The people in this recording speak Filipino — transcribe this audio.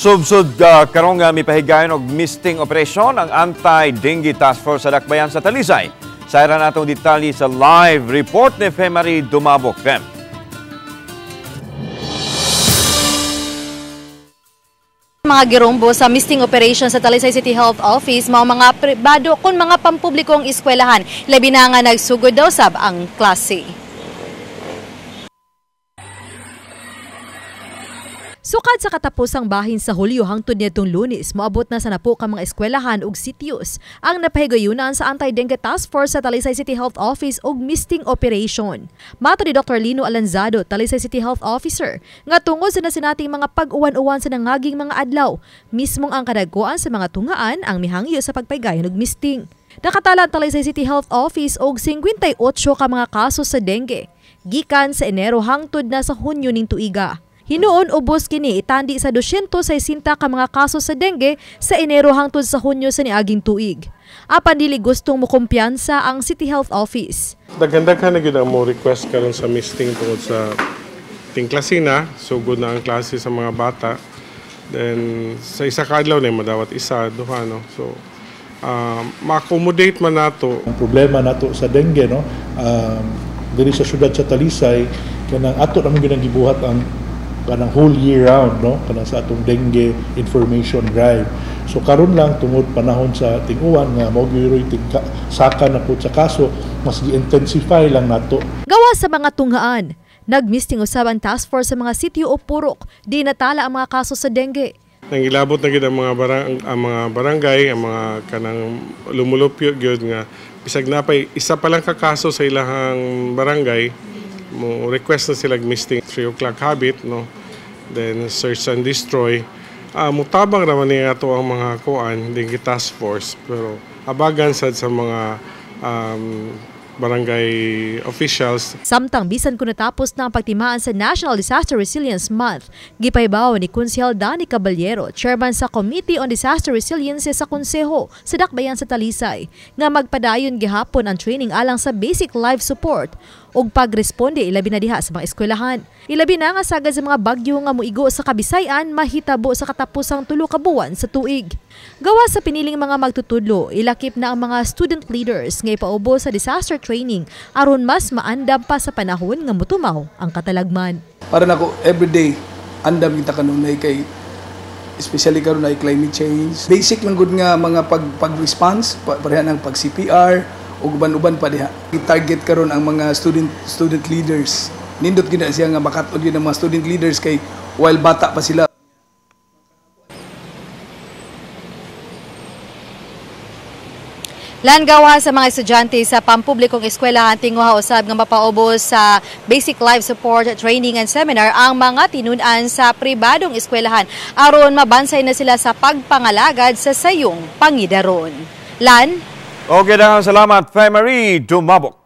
Subsud karong nga mipahigayon og misting operasyon ang Anti-Dengue Task Force sa Dakbayan sa Talisay. Sayra natong detalye sa live report ni Femari Dumabok. Mga girombo sa misting operation sa Talisay City Health Office, mga pribado kun mga pampublikong eskwelahan, labi na nga nagsugod daw sab ang klase. Sukad sa katapusang bahin sa Hulyo hangtod nitong Lunes, moabot na sa napo ka mga eskwelahan ug sityos ang napahigayunan sa Anti-Dengue Task Force sa Talisay City Health Office og misting operation. Mato ni Dr. Lino Alanzado, Talisay City Health Officer, nga tungod sa nasinating mga pag-uwan-uwan sa nangaging mga adlaw, mismong ang kadagkuan sa mga tungaan ang mihangyo sa pagpaygayon og misting. Nakatala ang Talisay City Health Office og 58 ka mga kaso sa dengue, gikan sa Enero hangtod na sa Hunyo ning tuiga. Hinuon ubos kini itandi sa 260 ka mga kaso sa dengue sa Enero hangtod sa Hunyo sa niaging tuig. Apan dili gustong mo kumpiyansa ang City Health Office. Daghan-daghan na gyud ang mo request karon sa misting tungod sa ting klase na, sugod na ang klase sa mga bata. Then sa isa ka adlaw na madawat isa, duha no. So ma-accommodate man nato ang problema nato sa dengue no. Diri sa syudad sa Talisay kanang ato naman gyud ang gibuhat ang kanang whole year round no kanang sa atong dengue information drive. So karon lang tungod panahon sa ting-uwan nga mao gyud saka na pud sa kaso, mas gi-intensify lang nato. Gawa sa mga tunghaan, nagmisting usab ang task force sa mga sitio o purok di natala ang mga kaso sa dengue. Nangilabot na gyud ang mga barangay, ang mga kanang lumulupyo gyud nga bisag napay isa pa lang ka kaso sa ilahang barangay, mo request na sila misting 3 o'clock habit no, then search and destroy. Mutabang naman niya ito ang mga kuan dengue task force, pero abagan sad sa mga barangay officials. Samtang bisan ko natapos na ang pagtimaan sa National Disaster Resilience Month, gipaybaw ni Konsehal Danny Caballero, chairman sa Committee on Disaster Resilience sa Konseho sa Dakbayan sa Talisay, nga magpadayon gihapon ang training alang sa basic life support ug pagresponde ilabi na diha sa mga eskwelahan. Ilabi na nga sagad sa mga bagyo nga moigo sa Kabisayan mahitabo sa katapusang 3 ka buwan sa tuig. Gawa sa piniling mga magtutudlo, ilakip na ang mga student leaders nga ipaubo sa disaster training aron mas maandam pa sa panahon nga motumaw ang katalagman. Para nako everyday andam kita kanunay kay especially karon ay climate change. Basic lang gud nga mga pag-response pareha ng pag-CPR o uban-uban pa diha. I-target karon ang mga student leaders. Nindot gid siya nga makatod gyud ang mga student leaders kay while bata pa sila. Langawa sa mga estudyante sa pampublikong eskwelahan tinguha usab nga mapaubos sa basic life support training and seminar ang mga tinun-an sa pribadong eskwelahan aron mabansay na sila sa pagpangalagad sa sayong pangidaron. Lan? Okay, salamat Femari Dumabok.